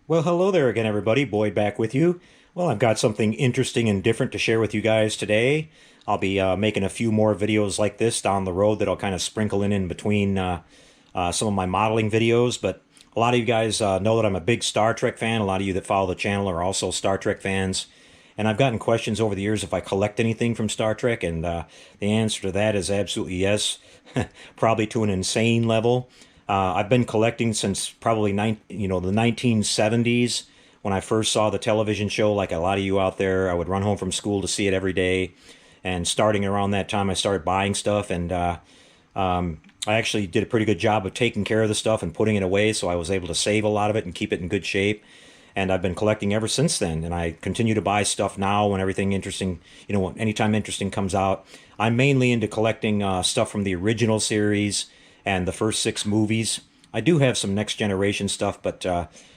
Well, hello there again, everybody. Boyd back with you. Well, I've got something interesting and different to share with you guys today. I'll be making a few more videos like this down the road that I'll kind of sprinkle in between some of my modeling videos. But a lot of you guys know that I'm a big Star Trek fan. A lot of you that follow the channel are also Star Trek fans. And I've gotten questions over the years if I collect anything from Star Trek, and the answer to that is absolutely yes, probably to an insane level. I've been collecting since probably the 1970s when I first saw the television show. Like a lot of you out there, I would run home from school to see it every day, and starting around that time, I started buying stuff, and I actually did a pretty good job of taking care of the stuff and putting it away, so I was able to save a lot of it and keep it in good shape. And I've been collecting ever since then, and I continue to buy stuff now when everything interesting, anytime interesting comes out. I'm mainly into collecting stuff from the original series and the first six movies. I do have some next generation stuff, but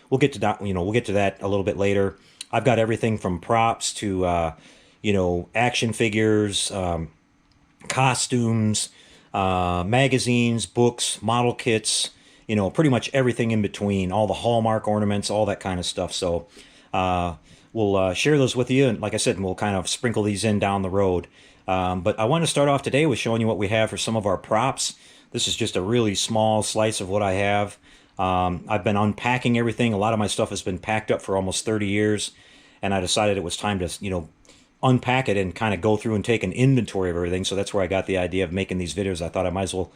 we'll get to that. We'll get to that a little bit later. I've got everything from props to action figures, costumes, magazines, books, model kits, pretty much everything in between, all the Hallmark ornaments, all that kind of stuff. So we'll share those with you. And like I said, we'll kind of sprinkle these in down the road. But I want to start off today with showing you what we have for some of our props. This is just a really small slice of what I have. I've been unpacking everything. A lot of my stuff has been packed up for almost 30 years. And I decided it was time to, unpack it and kind of go through and take an inventory of everything. So that's where I got the idea of making these videos. I thought I might as well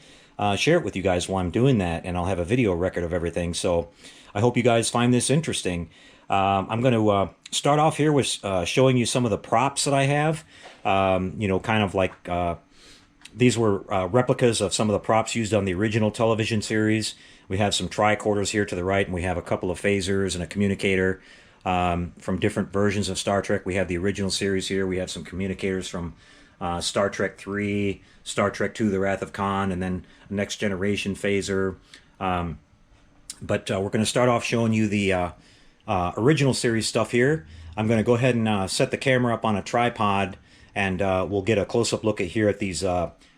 share it with you guys while I'm doing that, and I'll have a video record of everything. So I hope you guys find this interesting. I'm going to start off here with showing you some of the props that I have. Kind of like these were replicas of some of the props used on the original television series. We have some tricorders here to the right, and we have a couple of phasers and a communicator from different versions of Star Trek. We have the original series here. We have some communicators from Star Trek 3, Star Trek 2, The Wrath of Khan, and then a Next Generation phaser. But we're going to start off showing you the original series stuff here. I'm going to go ahead and set the camera up on a tripod, and we'll get a close-up look at here at these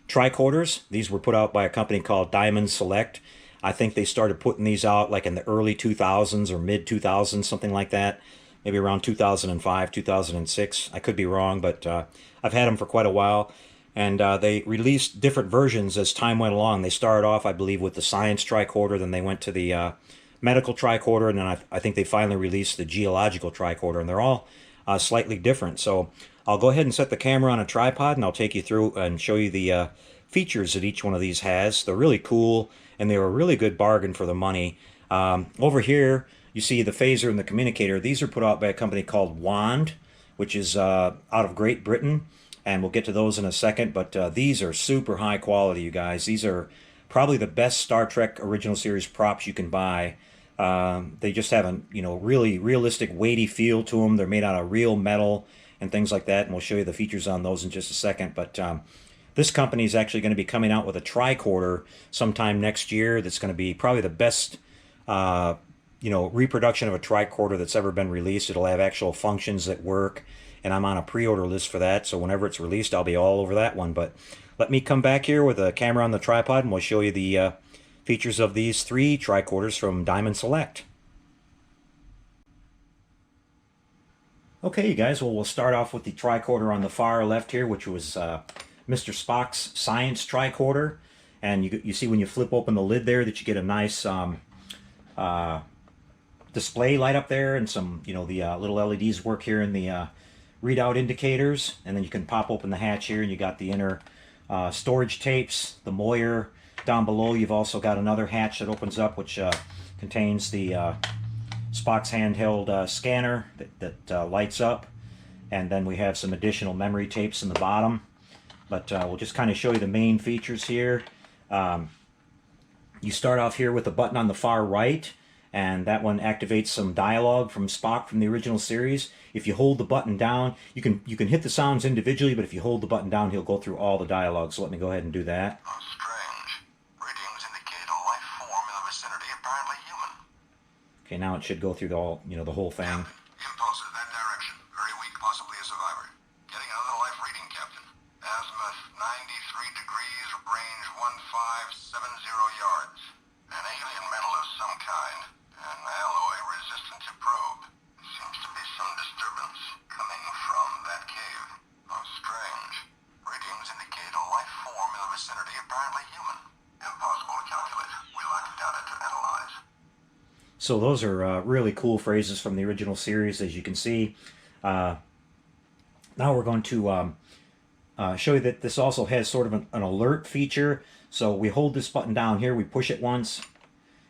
tricorders. These were put out by a company called Diamond Select. I think they started putting these out like in the early 2000s or mid 2000s, something like that. Maybe around 2005, 2006. I could be wrong, but I've had them for quite a while. And they released different versions as time went along. They started off, I believe, with the science tricorder, then they went to the medical tricorder, and then I think they finally released the geological tricorder, and they're all slightly different. So I'll go ahead and set the camera on a tripod, and I'll take you through and show you the features that each one of these has. They're really cool, and they were a really good bargain for the money. Over here, you see the phaser and the communicator. These are put out by a company called Wand, which is out of Great Britain, and we'll get to those in a second, but these are super high quality, you guys. These are probably the best Star Trek original series props you can buy. They just have a really realistic, weighty feel to them. They're made out of real metal and things like that, and we'll show you the features on those in just a second. But this company is actually going to be coming out with a tricorder sometime next year that's going to be probably the best reproduction of a tricorder that's ever been released. It'll have actual functions that work, and I'm on a pre-order list for that, so whenever it's released, I'll be all over that one. But let me come back here with a camera on the tripod, and we'll show you the features of these three tricorders from Diamond Select. Okay, you guys, well, we'll start off with the tricorder on the far left here, which was Mr. Spock's science tricorder. And you see when you flip open the lid there that you get a nice display light up there, and some, the little LEDs work here in the readout indicators. And then you can pop open the hatch here, and you got the inner storage tapes, the Moyer down below. You've also got another hatch that opens up, which contains the Spock's handheld scanner that lights up. And then we have some additional memory tapes in the bottom. But we'll just kind of show you the main features here. You start off here with the button on the far right, and that one activates some dialogue from Spock from the original series. If you hold the button down, you can hit the sounds individually, but if you hold the button down, he'll go through all the dialogue. So let me go ahead and do that. Oh, strange. Readings indicate a life form in the vicinity, apparently human. Okay, now it should go through the whole thing. Impulse in that direction. Very weak, possibly a survivor. Getting another life reading, Captain. Azimuth 93 degrees, range 1570 yards. An alien metal of some kind. An alloy resistant to probe. Seems to be some disturbance coming from that cave. How strange. Readings indicate a life form in the vicinity, apparently human. Impossible to calculate. We lack data to analyze. So those are really cool phrases from the original series, as you can see. Now we're going to show you that this also has sort of an alert feature. So we hold this button down here, we push it once,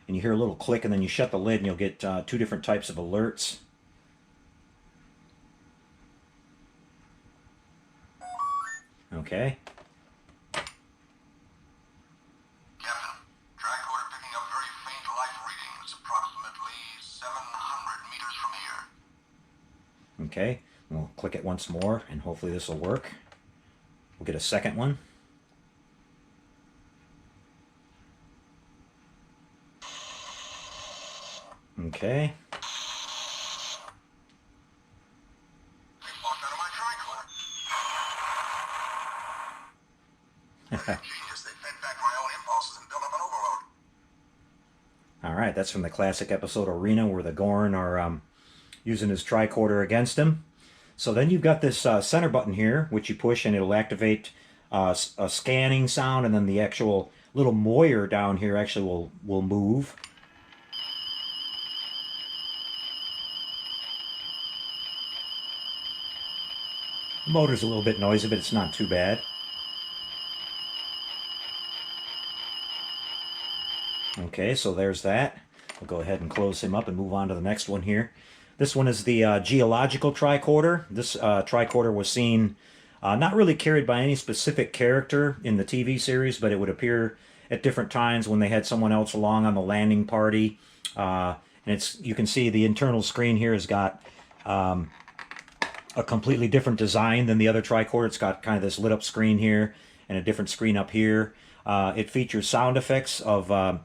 and you hear a little click, and then you shut the lid, and you'll get two different types of alerts. Okay. Captain, tricorder picking up very faint life readings, approximately 700 meters from here. Okay. We'll click it once more, and hopefully this will work. We'll get a second one. Okay. They've lost out of my tricorder. Genius, they fed back my own impulses and built up an overload. All right, that's from the classic episode Arena, where the Gorn are using his tricorder against him. So then you've got this center button here, which you push, and it'll activate a scanning sound, and then the actual little motor down here actually will move. The motor's a little bit noisy, but it's not too bad. Okay, so there's that. We'll go ahead and close him up and move on to the next one here. This one is the geological tricorder. This tricorder was seen not really carried by any specific character in the TV series, but it would appear at different times when they had someone else along on the landing party. And you can see the internal screen here has got a completely different design than the other tricorder. It's got kind of this lit up screen here and a different screen up here. It features sound effects of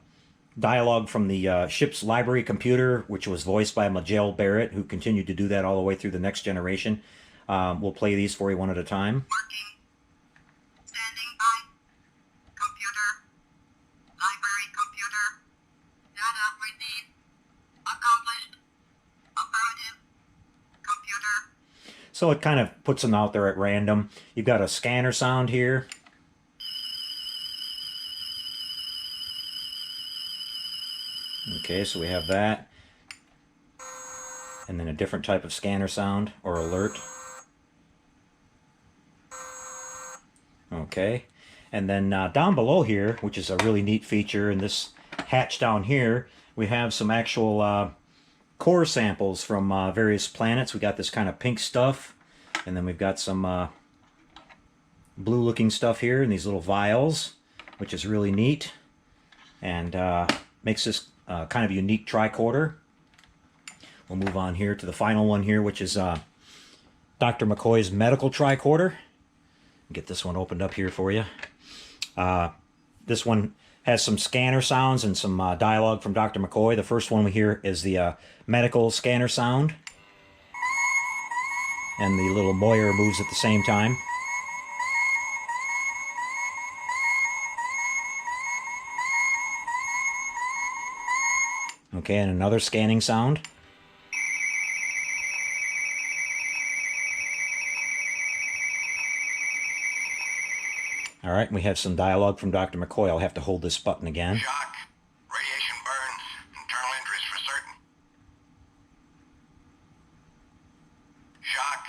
dialogue from the ship's library computer, which was voiced by Majel Barrett, who continued to do that all the way through the next generation. We'll play these for you one at a time. Working. Standing by. Computer. Library computer. Data received. Accomplished. Affirmative. Computer. So it kind of puts them out there at random. You've got a scanner sound here. Okay, so we have that. And then a different type of scanner sound or alert. Okay, and then down below here, which is a really neat feature, in this hatch down here, we have some actual core samples from various planets. We got this kind of pink stuff, and then we've got some blue-looking stuff here in these little vials, which is really neat, and makes this kind of unique tricorder. We'll move on here to the final one here, which is Dr. McCoy's medical tricorder. Get this one opened up here for you. This one has some scanner sounds and some dialogue from Dr. McCoy. The first one we hear is the medical scanner sound. And the little motor moves at the same time. Okay, and another scanning sound. All right, we have some dialogue from Dr. McCoy. I'll have to hold this button again. Shock. Radiation burns. Internal injuries for certain. Shock.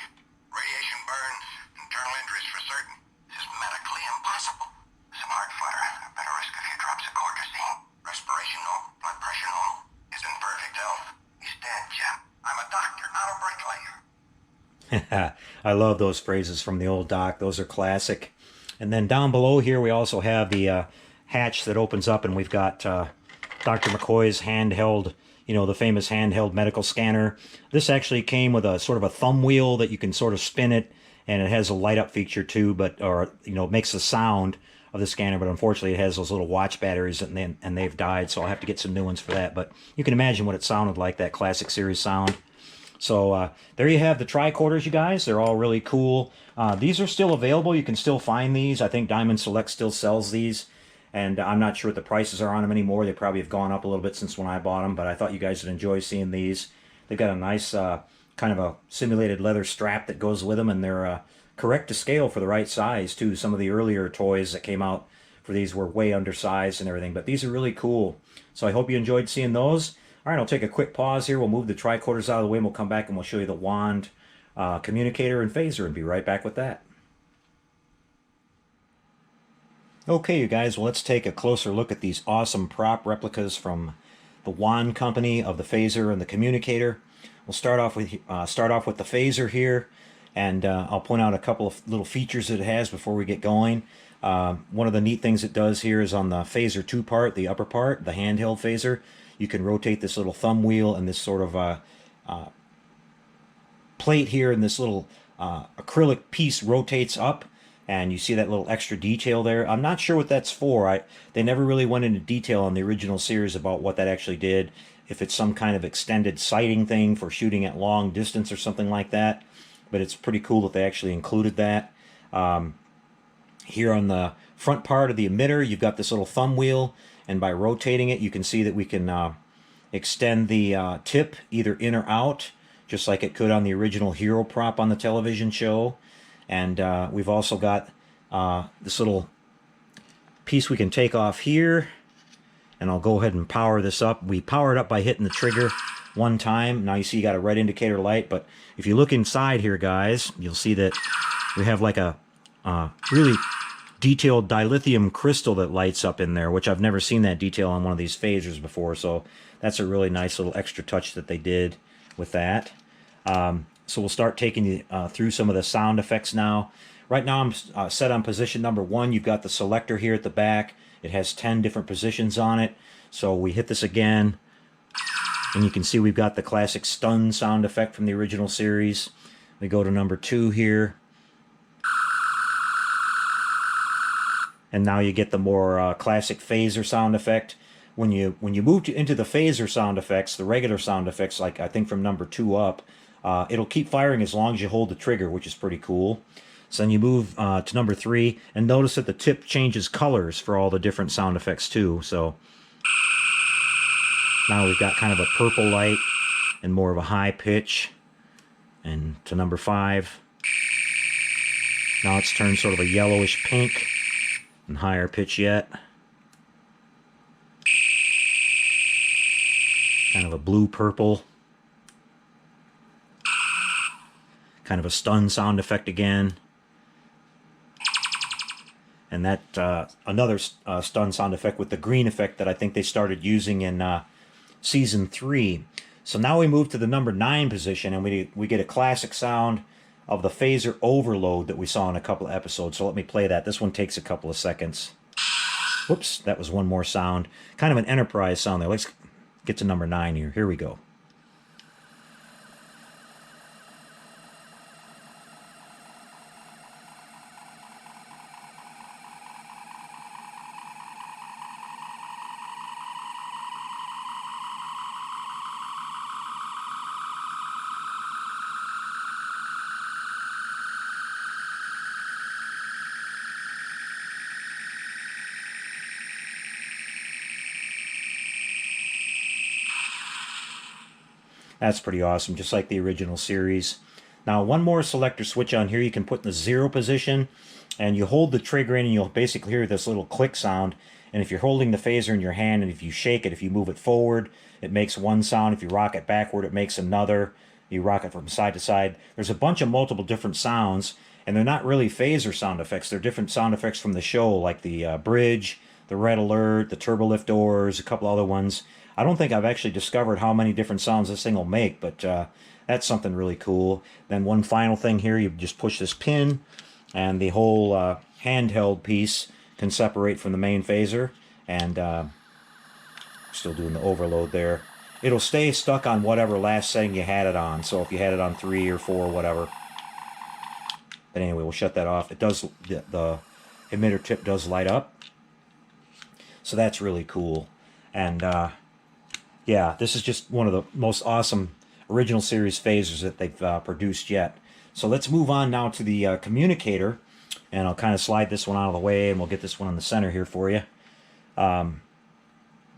Radiation burns. Internal injuries for certain. This is medically impossible. Some heart flutter. Better risk a few drops of cortisone. Respiration normal. Blood pressure normal. He's in perfect health. He's dead, Jim. I'm a doctor, not a bricklayer. I love those phrases from the old doc. Those are classic. And then down below here, we also have the hatch that opens up, and we've got Dr. McCoy's handheld, the famous handheld medical scanner. This actually came with a sort of a thumb wheel that you can sort of spin it, and it has a light up feature too, it makes the sound of the scanner, but unfortunately it has those little watch batteries, and they've died, so I'll have to get some new ones for that. But you can imagine what it sounded like, that classic series sound. So there you have the tricorders, you guys. They're all really cool. These are still available. You can still find these. I think Diamond Select still sells these, and I'm not sure what the prices are on them anymore. They probably have gone up a little bit since when I bought them, but I thought you guys would enjoy seeing these. They've got a nice kind of a simulated leather strap that goes with them, and they're correct to scale for the right size too. Some of the earlier toys that came out for these were way undersized and everything, but these are really cool. So I hope you enjoyed seeing those. All right, I'll take a quick pause here. We'll move the tricorders out of the way, and we'll come back and we'll show you the wand, communicator, and phaser, and be right back with that. Okay, you guys, well, let's take a closer look at these awesome prop replicas from the wand company of the phaser and the communicator. We'll start off with the phaser here, and I'll point out a couple of little features that it has before we get going. One of the neat things it does here is on the phaser 2 part, the upper part, the handheld phaser, you can rotate this little thumb wheel and this sort of plate here, and this little acrylic piece rotates up, and you see that little extra detail there. I'm not sure what that's for. They never really went into detail on the original series about what that actually did, if it's some kind of extended sighting thing for shooting at long distance or something like that, but it's pretty cool that they actually included that. Here on the front part of the emitter, you've got this little thumb wheel, and by rotating it, you can see that we can extend the tip either in or out, just like it could on the original hero prop on the television show. And we've also got this little piece we can take off here, and I'll go ahead and power this up. We power it up by hitting the trigger one time. Now you see you got a red indicator light, but if you look inside here, guys, you'll see that we have like a really detailed dilithium crystal that lights up in there, which I've never seen that detail on one of these phasers before, so that's a really nice little extra touch that they did with that. So we'll start taking you through some of the sound effects now. Right now I'm set on position number 1. You've got the selector here at the back. It has 10 different positions on it. So we hit this again, and you can see we've got the classic stun sound effect from the original series. We go to number 2 here. And now you get the more classic phaser sound effect. When you move into the phaser sound effects, the regular sound effects, like I think from number 2 up, it'll keep firing as long as you hold the trigger, which is pretty cool. So then you move to number 3, and notice that the tip changes colors for all the different sound effects too. So now we've got kind of a purple light and more of a high pitch. And to number 5, now it's turned sort of a yellowish pink and higher pitch yet. Kind of a blue purple. Kind of a stun sound effect again. And that another stun sound effect with the green effect that I think they started using in season 3. So now we move to the number 9 position, and we get a classic sound of the phaser overload that we saw in a couple of episodes. So let me play that. This one takes a couple of seconds. Whoops, that was one more sound. Kind of an Enterprise sound there. Let's get to number 9 here. Here we go. That's pretty awesome, just like the original series. Now, one more selector switch on here you can put in the 0 position, and you hold the trigger in, and you'll basically hear this little click sound. And if you're holding the phaser in your hand, and if you shake it, if you move it forward, it makes one sound. If you rock it backward, it makes another. You rock it from side to side. There's a bunch of multiple different sounds, and they're not really phaser sound effects. They're different sound effects from the show, like the bridge, the red alert, the turbo lift doors, a couple other ones. I don't think I've actually discovered how many different sounds this thing will make, but that's something really cool. Then one final thing here, you just push this pin, and the whole handheld piece can separate from the main phaser, and still doing the overload there. It'll stay stuck on whatever last setting you had it on, so if you had it on 3 or 4 or whatever. But anyway, we'll shut that off. It does, the emitter tip does light up, so that's really cool. And yeah, this is just one of the most awesome original series phasers that they've produced yet. So let's move on now to the communicator, and I'll kind of slide this one out of the way, and we'll get this one in the center here for you.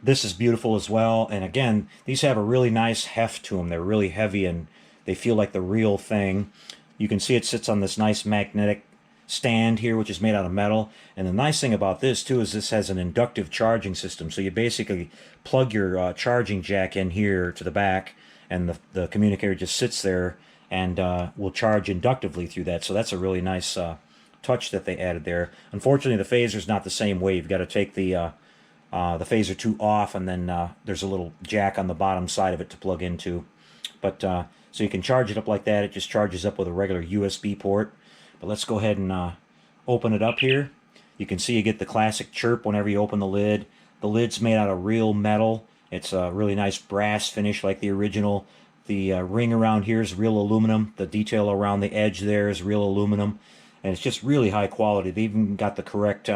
This is beautiful as well. And again, these have a really nice heft to them. They're really heavy and they feel like the real thing. You can see it sits on this nice magnetic stand here, which is made out of metal. And the nice thing about this too is this has an inductive charging system. So you basically plug your charging jack in here to the back, and the communicator just sits there and will charge inductively through that. So that's a really nice touch that they added there. Unfortunately, the phaser's not the same way. You've got to take the phaser 2 off, and then there's a little jack on the bottom side of it to plug into. But so you can charge it up like that. It just charges up with a regular USB port. But let's go ahead and open it up here. You can see you get the classic chirp whenever you open the lid. The lid's made out of real metal. It's a really nice brass finish like the original. The ring around here is real aluminum. The detail around the edge there is real aluminum. And it's just really high quality. They even got the correct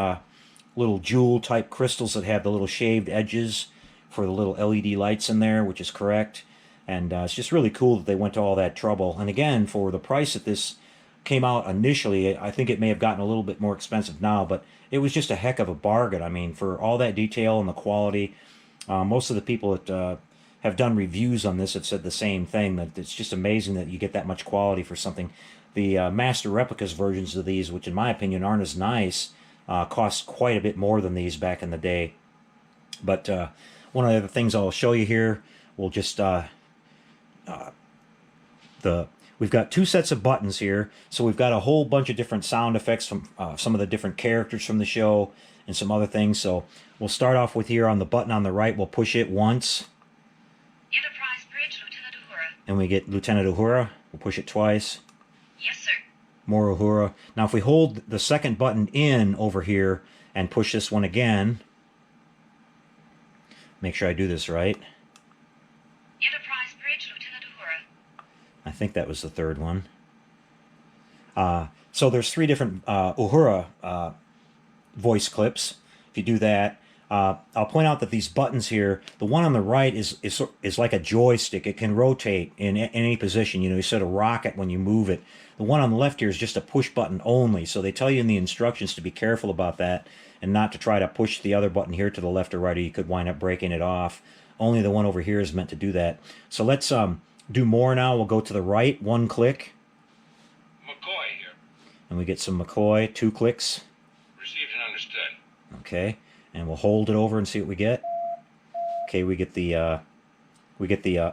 little jewel type crystals that have the little shaved edges for the little LED lights in there, which is correct. And it's just really cool that they went to all that trouble. And again, for the price that this came out initially, I think it may have gotten a little bit more expensive now, but it was just a heck of a bargain. I mean, for all that detail and the quality, most of the people that have done reviews on this have said the same thing, that it's just amazing that you get that much quality for something. The master replicas versions of these, which in my opinion aren't as nice, cost quite a bit more than these back in the day. But one of the other things I'll show you here, we'll just we've got 2 sets of buttons here, so we've got a whole bunch of different sound effects from some of the different characters from the show and some other things. So we'll start off with here on the button on the right. We'll push it once. Enterprise Bridge, Lieutenant Uhura. And we get Lieutenant Uhura. We'll push it twice. Yes, sir. More Uhura. Now if we hold the second button in over here and push this one again, make sure I do this right. Enterprise Bridge, Lieutenant Uhura. I think that was the third one. So there's 3 different Uhura voice clips. If you do that, I'll point out that these buttons here, the one on the right is like a joystick. It can rotate in any position. You know, you set a rocket when you move it. The one on the left here is just a push button only. So they tell you in the instructions to be careful about that and not to try to push the other button here to the left or right, or you could wind up breaking it off. Only the one over here is meant to do that. So let's do more now. We'll go to the right, 1 click. McCoy here. And we get some McCoy, 2 clicks. Received and understood. Okay, and we'll hold it over and see what we get. Okay, we get the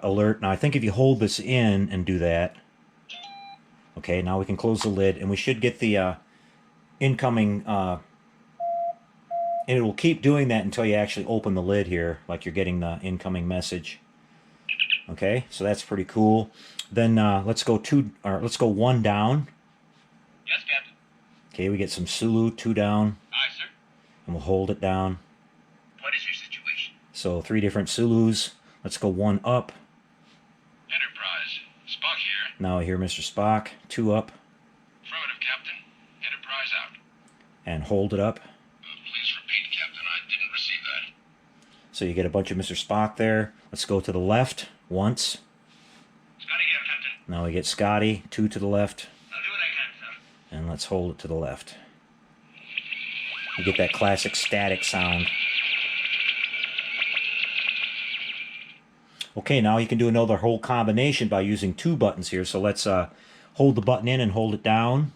alert. Now I think if you hold this in and do that, okay, now we can close the lid and we should get the incoming. And it will keep doing that until you actually open the lid here, like you're getting the incoming message. Okay, so that's pretty cool. Then let's go 1 down. Yes, Captain. Okay, we get some Sulu, 2 down, Aye, sir. and we'll hold it down. What is your situation? So 3 different Sulus. Let's go 1 up. Enterprise. Spock here. Now I hear Mr. Spock. 2 up, Affirmative, Captain. Enterprise out. and hold it up. Please repeat, Captain. I didn't receive that. So you get a bunch of Mr. Spock there. Let's go to the left once. Scotty here, Captain. Now we get Scotty, 2 to the left, I'll do what I can, sir. and let's hold it to the left. You get that classic static sound. Okay, now you can do another whole combination by using 2 buttons here. So let's hold the button in and hold it down.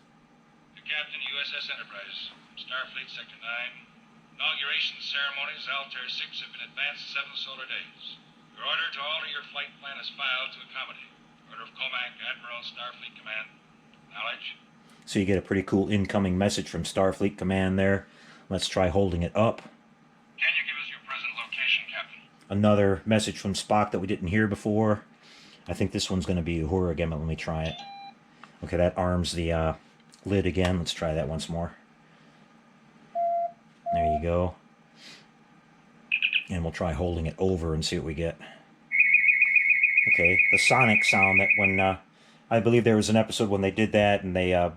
To Captain, USS Enterprise. Starfleet Sector 9. Inauguration ceremonies, Altair 6, have been advanced 7 solar days. Your order to alter your flight plan is filed to accommodate. Order of Comac, Admiral, Starfleet Command. Knowledge. So you get a pretty cool incoming message from Starfleet Command there. Let's try holding it up. Can you give us your present location, Captain? Another message from Spock that we didn't hear before. I think this one's going to be Uhura again, but let me try it. Okay, that arms the lid again. Let's try that once more. There you go. And we'll try holding it over and see what we get. Okay, the sonic sound that when... I believe there was an episode when they did that and they,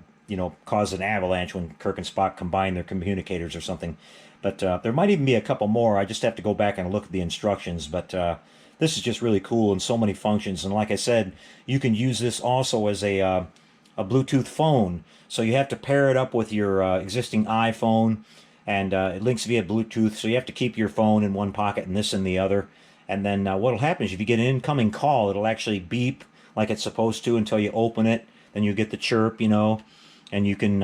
caused an avalanche when Kirk and Spock combined their communicators or something. But there might even be a couple more. I just have to go back and look at the instructions. But this is just really cool in so many functions. And like I said, you can use this also as a Bluetooth phone. So you have to pair it up with your existing iPhone. and it links via Bluetooth, so you have to keep your phone in one pocket and this in the other. And then what'll happen is if you get an incoming call, it'll actually beep like it's supposed to until you open it. Then you get the chirp, you know, and you can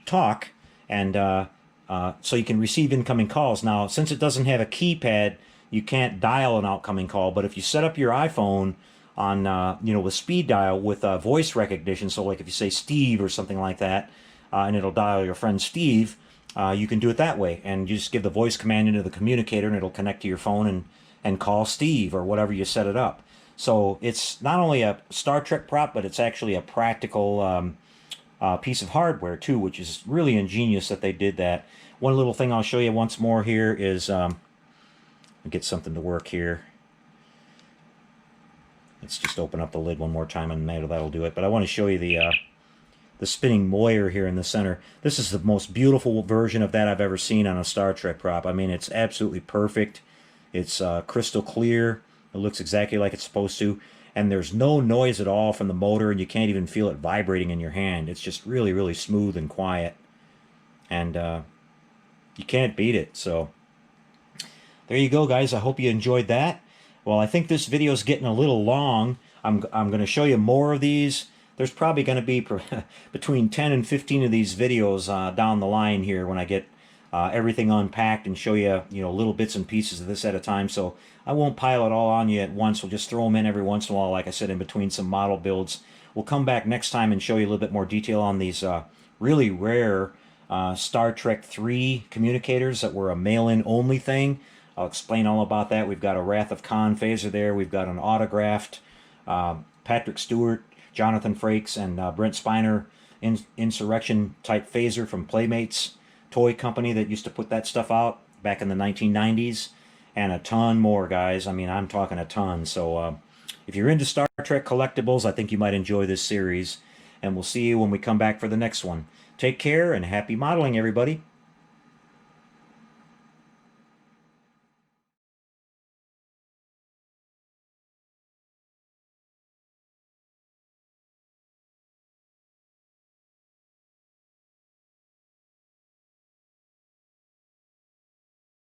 talk, and so you can receive incoming calls. Now, since it doesn't have a keypad, you can't dial an outcoming call. But if you set up your iPhone on, with speed dial with voice recognition, so like if you say Steve or something like that, and it'll dial your friend Steve, you can do it that way. And you just give the voice command into the communicator, and it'll connect to your phone and call Steve or whatever you set it up. So it's not only a Star Trek prop, but it's actually a practical piece of hardware too, which is really ingenious that they did that. One little thing I'll show you once more here is, get something to work here. Let's just open up the lid one more time, and that'll do it. But I want to show you the spinning moyer here in the center. This is the most beautiful version of that I've ever seen on a Star Trek prop. I mean, it's absolutely perfect. It's crystal clear. It looks exactly like it's supposed to. And there's no noise at all from the motor, and you can't even feel it vibrating in your hand. It's just really, really smooth and quiet. And you can't beat it. So there you go, guys. I hope you enjoyed that. Well, I think this video is getting a little long. I'm going to show you more of these. There's probably going to be between 10 and 15 of these videos down the line here when I get everything unpacked and show you, little bits and pieces of this at a time. So I won't pile it all on you at once. We'll just throw them in every once in a while, like I said, in between some model builds. We'll come back next time and show you a little bit more detail on these really rare Star Trek 3 communicators that were a mail-in only thing. I'll explain all about that. We've got a Wrath of Khan phaser there. We've got an autographed Patrick Stewart, Jonathan Frakes, and Brent Spiner insurrection type phaser from Playmates toy company that used to put that stuff out back in the 1990s, and a ton more, guys. I mean, I'm talking a ton. So if you're into Star Trek collectibles, I think you might enjoy this series, and we'll see you when we come back for the next one. Take care and happy modeling, everybody.